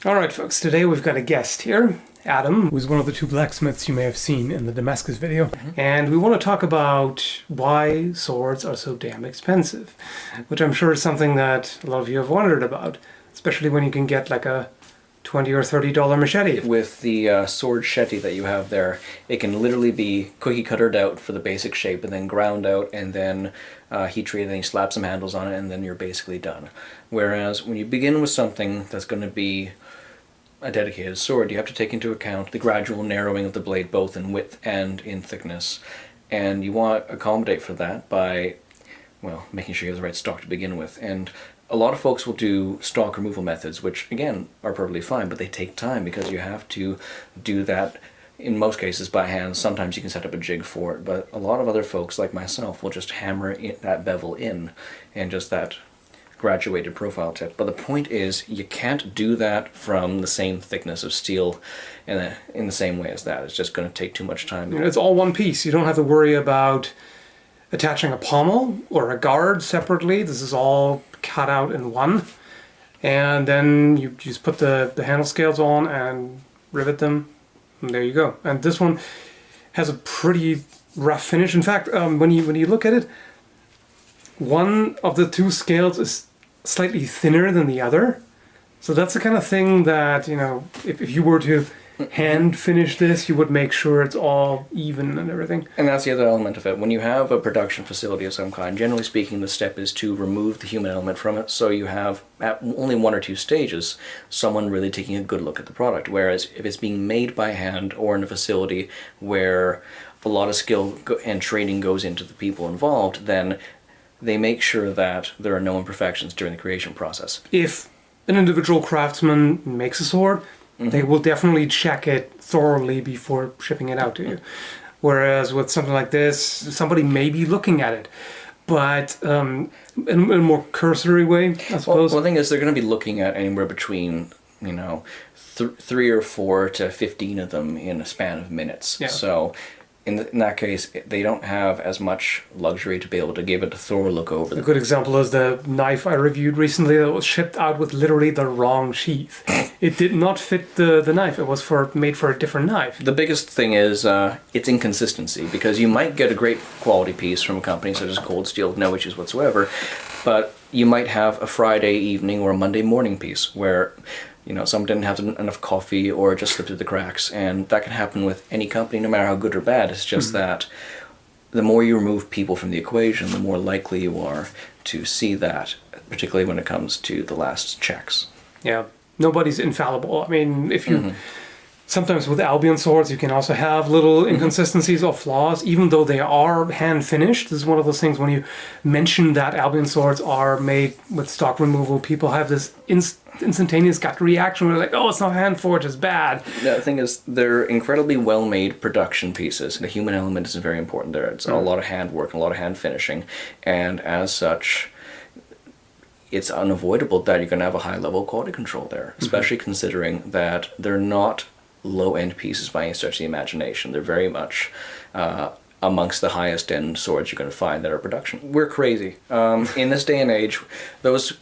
All right, folks, today we've got a guest here, Adam, who's one of the two blacksmiths you may have seen in the Damascus video. And we want to talk about why swords are so damn expensive, which I'm sure is something that a lot of you have wondered about, especially when you can get like a $20 or $30 machete. With the sword shetty that you have there, it can literally be cookie cuttered out for the basic shape and then ground out and then heat treated, and then you slap some handles on it and then you're basically done. Whereas when you begin with something that's going to be a dedicated sword, you have to take into account the gradual narrowing of the blade both in width and in thickness. And you want to accommodate for that by, well, making sure you have the right stock to begin with. And a lot of folks will do stock removal methods, which again are perfectly fine, but they take time because you have to do that in most cases by hand. Sometimes you can set up a jig for it, but a lot of other folks like myself will just hammer that bevel in and just that graduated profile tip. But the point is, you can't do that from the same thickness of steel in the same way as that. It's just going to take too much time. It's all one piece. You don't have to worry about attaching a pommel or a guard separately. This is all cut out in one. And then you just put the handle scales on and rivet them. And there you go. And this one has a pretty rough finish. In fact, when you look at it, one of the two scales is slightly thinner than the other. So that's the kind of thing that, you know, if you were to hand finish this, you would make sure it's all even and everything. And that's the other element of it. When you have a production facility of some kind, generally speaking, the step is to remove the human element from it. So you have, at only one or two stages, someone really taking a good look at the product. Whereas if it's being made by hand or in a facility where a lot of skill and training goes into the people involved, then they make sure that there are no imperfections during the creation process. If an individual craftsman makes a sword, they will definitely check it thoroughly before shipping it out to you. Whereas with something like this, somebody may be looking at it, but in a more cursory way, I suppose. Well, the thing is, they're going to be looking at anywhere between, 3 or 4 to 15 of them in a span of minutes. Yeah. So in that case, they don't have as much luxury to be able to give it a thorough look over. A good example is the knife I reviewed recently that was shipped out with literally the wrong sheath. It did not fit the knife. It was made for a different knife. The biggest thing is its inconsistency, because you might get a great quality piece from a company such as Cold Steel with no issues whatsoever, but you might have a Friday evening or a Monday morning piece where someone didn't have enough coffee or it just slipped through the cracks, and that can happen with any company, no matter how good or bad. It's just that the more you remove people from the equation, the more likely you are to see that, particularly when it comes to the last checks. Yeah, nobody's infallible. I mean, if you... Sometimes with Albion swords, you can also have little inconsistencies or flaws, even though they are hand-finished. This is one of those things when you mention that Albion swords are made with stock removal, people have this instantaneous gut reaction where they're like, oh, it's not hand-forged, it's bad. The thing is, they're incredibly well-made production pieces. The human element is very important there. It's a lot of handwork, a lot of hand finishing, and as such, it's unavoidable that you're going to have a high level of quality control there, especially considering that they're not low-end pieces by any stretch of the imagination. They're very much amongst the highest-end swords you're going to find that are production. We're crazy. In this day and age, those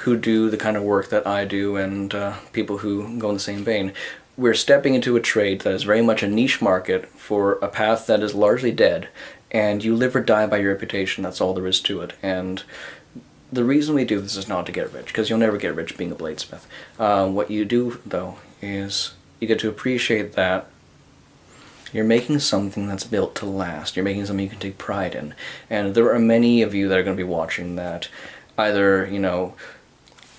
who do the kind of work that I do and people who go in the same vein, we're stepping into a trade that is very much a niche market for a path that is largely dead, and you live or die by your reputation. That's all there is to it. And the reason we do this is not to get rich, because you'll never get rich being a bladesmith. What you do, though, is you get to appreciate that you're making something that's built to last. You're making something you can take pride in. And there are many of you that are going to be watching that either,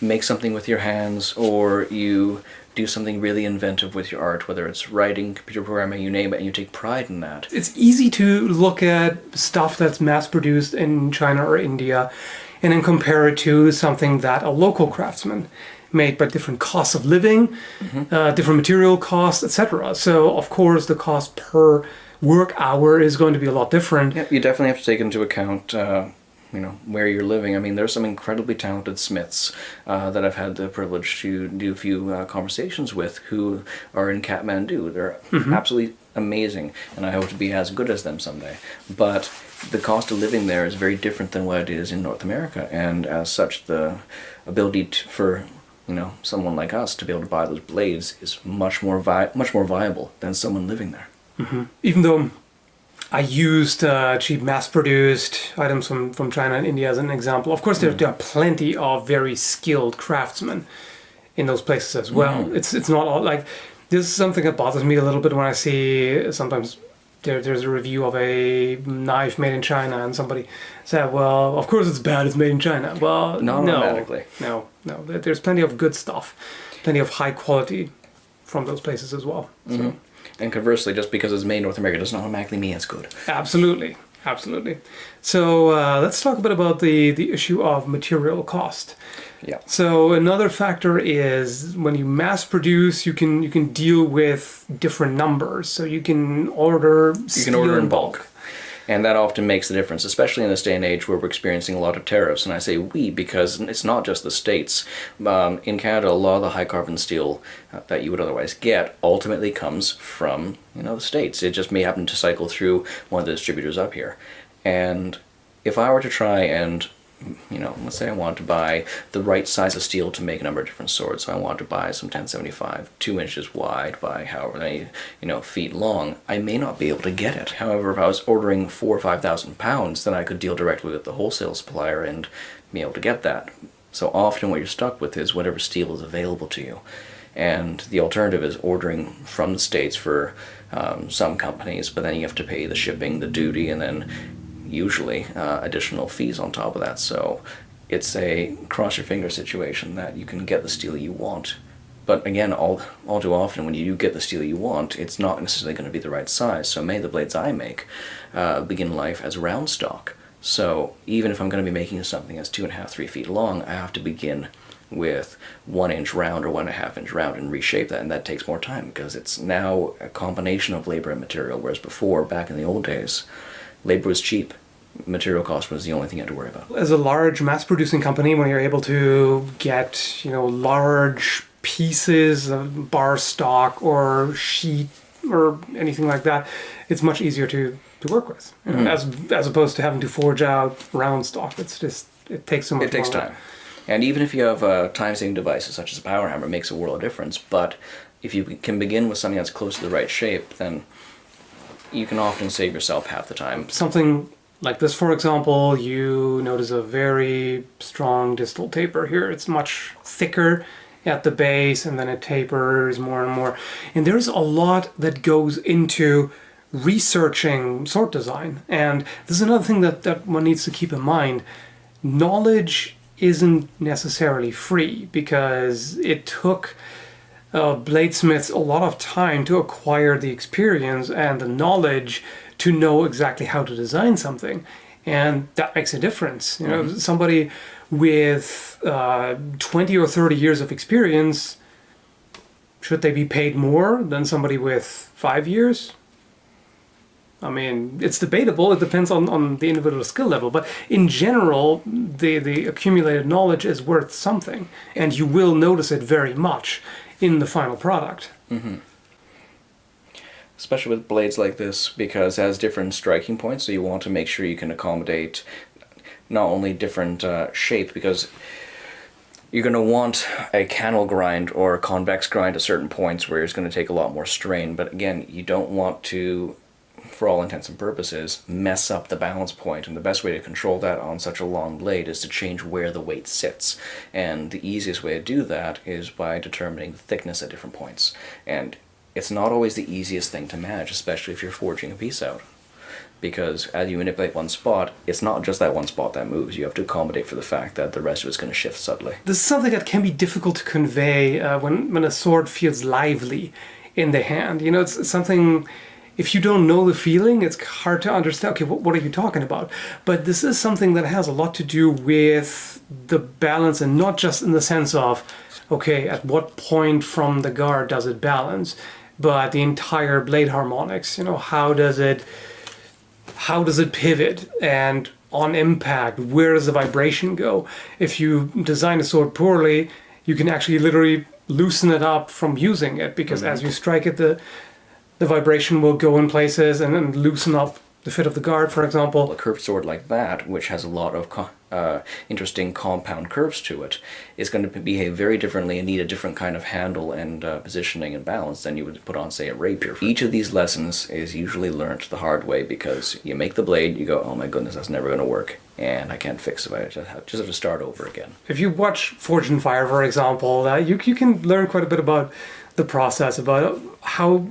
make something with your hands, or you do something really inventive with your art, whether it's writing, computer programming, you name it, and you take pride in that. It's easy to look at stuff that's mass-produced in China or India and then compare it to something that a local craftsman made, but different costs of living, different material costs, etc. So, of course, the cost per work hour is going to be a lot different. Yeah, you definitely have to take into account, where you're living. I mean, there's some incredibly talented smiths that I've had the privilege to do a few conversations with who are in Kathmandu. They're absolutely amazing, and I hope to be as good as them someday. But the cost of living there is very different than what it is in North America, and as such, the ability for someone like us to be able to buy those blades is much more viable than someone living there. Even though I used cheap mass-produced items from China and India as an example, of course there are plenty of very skilled craftsmen in those places as well. It's not all like, this is something that bothers me a little bit when I see sometimes there's a review of a knife made in China and somebody said, well, of course it's bad, it's made in China. Well, Not automatically. No. There's plenty of good stuff, plenty of high quality from those places as well. So. And conversely, just because it's made in North America doesn't automatically mean it's good. Absolutely. So let's talk a bit about the issue of material cost. Yeah. So another factor is when you mass produce, you can deal with different numbers. So you can order in bulk. And that often makes the difference, especially in this day and age where we're experiencing a lot of tariffs. And I say we because it's not just the States. In Canada, a lot of the high carbon steel that you would otherwise get ultimately comes from the States. It just may happen to cycle through one of the distributors up here. And if I were to try and let's say I want to buy the right size of steel to make a number of different swords. So I want to buy some 1075, 2 inches wide by however many, feet long. I may not be able to get it. However, if I was ordering 4,000 or 5,000 pounds, then I could deal directly with the wholesale supplier and be able to get that. So often what you're stuck with is whatever steel is available to you. And the alternative is ordering from the States for some companies, but then you have to pay the shipping, the duty, and then usually additional fees on top of that. So it's a cross your finger situation that you can get the steel you want. But again, all too often when you do get the steel you want, it's not necessarily going to be the right size. So many of the blades I make begin life as round stock. So even if I'm going to be making something that's 2.5, 3 feet long, I have to begin with 1 inch round or 1.5 inch round and reshape that, and that takes more time because it's now a combination of labor and material, whereas before, back in the old days, labor was cheap. Material cost was the only thing you had to worry about. As a large mass-producing company, when you're able to get, large pieces of bar stock or sheet or anything like that, it's much easier to work with. As opposed to having to forge out round stock. It takes so much. It takes time. And even if you have time-saving devices such as a power hammer, it makes a world of difference. But if you can begin with something that's close to the right shape, then you can often save yourself half the time. Something like this, for example, you notice a very strong distal taper here. It's much thicker at the base, and then it tapers more and more. And there's a lot that goes into researching sword design. And this is another thing that one needs to keep in mind. Knowledge isn't necessarily free, because it took bladesmiths a lot of time to acquire the experience and the knowledge to know exactly how to design something, and that makes a difference. Somebody with 20 or 30 years of experience, should they be paid more than somebody with 5 years? I mean, it's debatable. It depends on the individual skill level. But in general, the accumulated knowledge is worth something, and you will notice it very much in the final product. Especially with blades like this, because it has different striking points, so you want to make sure you can accommodate not only different shape, because you're going to want a canal grind or a convex grind at certain points where it's going to take a lot more strain. But again, you don't want to, for all intents and purposes, mess up the balance point, and the best way to control that on such a long blade is to change where the weight sits. And the easiest way to do that is by determining the thickness at different points. And it's not always the easiest thing to manage, especially if you're forging a piece out. Because as you manipulate one spot, it's not just that one spot that moves. You have to accommodate for the fact that the rest of it's going to shift subtly. This is something that can be difficult to convey when a sword feels lively in the hand. It's something, if you don't know the feeling, it's hard to understand, okay, what are you talking about? But this is something that has a lot to do with the balance, and not just in the sense of, okay, at what point from the guard does it balance, but the entire blade harmonics. How does it pivot, and on impact, where does the vibration go? If you design a sword poorly, you can actually literally loosen it up from using it, because as you strike it, the vibration will go in places and then loosen up the fit of the guard, for example. A curved sword like that, which has a lot of interesting compound curves to it, is going to behave very differently and need a different kind of handle and positioning and balance than you would put on, say, a rapier. Each of these lessons is usually learnt the hard way, because you make the blade, you go, oh my goodness, that's never going to work, and I can't fix it. I just have to start over again. If you watch Forge and Fire, for example, you can learn quite a bit about the process, about how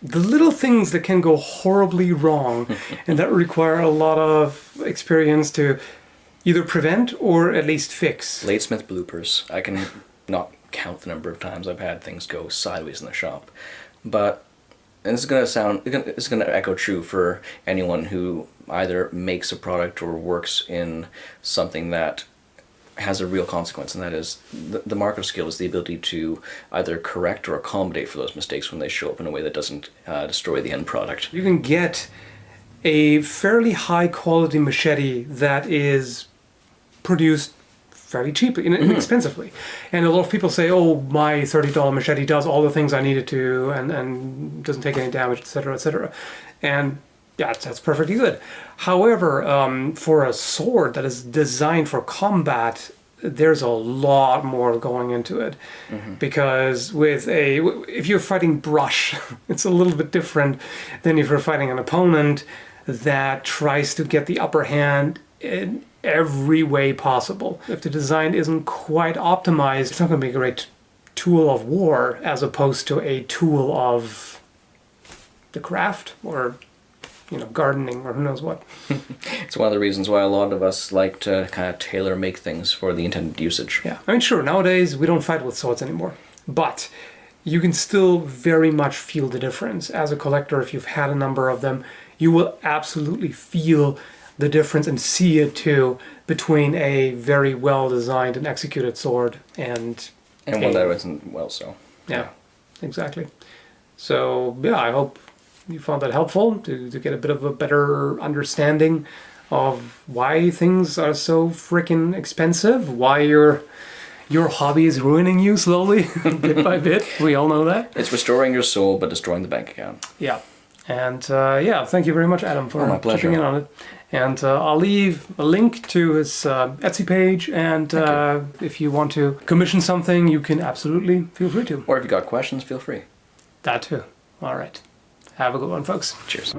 the little things that can go horribly wrong and that require a lot of experience to either prevent or at least fix. Bladesmith bloopers. I can not count the number of times I've had things go sideways in the shop. But, and it's going to echo true for anyone who either makes a product or works in something that has a real consequence, and that is the mark of skill is the ability to either correct or accommodate for those mistakes when they show up in a way that doesn't destroy the end product. You can get a fairly high quality machete that is produced fairly cheaply, inexpensively. And a lot of people say, oh, my $30 machete does all the things I need it to and doesn't take any damage, etc., etc. And yeah, that's perfectly good. However, for a sword that is designed for combat, there's a lot more going into it. Because if you're fighting brush, it's a little bit different than if you're fighting an opponent that tries to get the upper hand in every way possible. If the design isn't quite optimized, it's not going to be a great tool of war as opposed to a tool of the craft or gardening or who knows what. It's one of the reasons why a lot of us like to kind of tailor make things for the intended usage. Yeah, I mean, sure, nowadays we don't fight with swords anymore, but you can still very much feel the difference. As a collector, if you've had a number of them, you will absolutely feel the difference and see it too between a very well designed and executed sword and one that isn't well so. Yeah, exactly. So yeah, I hope you found that helpful to get a bit of a better understanding of why things are so freaking expensive, why your hobby is ruining you slowly, bit by bit. We all know that. It's restoring your soul, but destroying the bank account. Yeah. And thank you very much, Adam, for chipping in on it. And I'll leave a link to his Etsy page, and if you want to commission something, you can absolutely feel free to. Or if you got questions, feel free. That too. All right. Have a good one, folks. Cheers.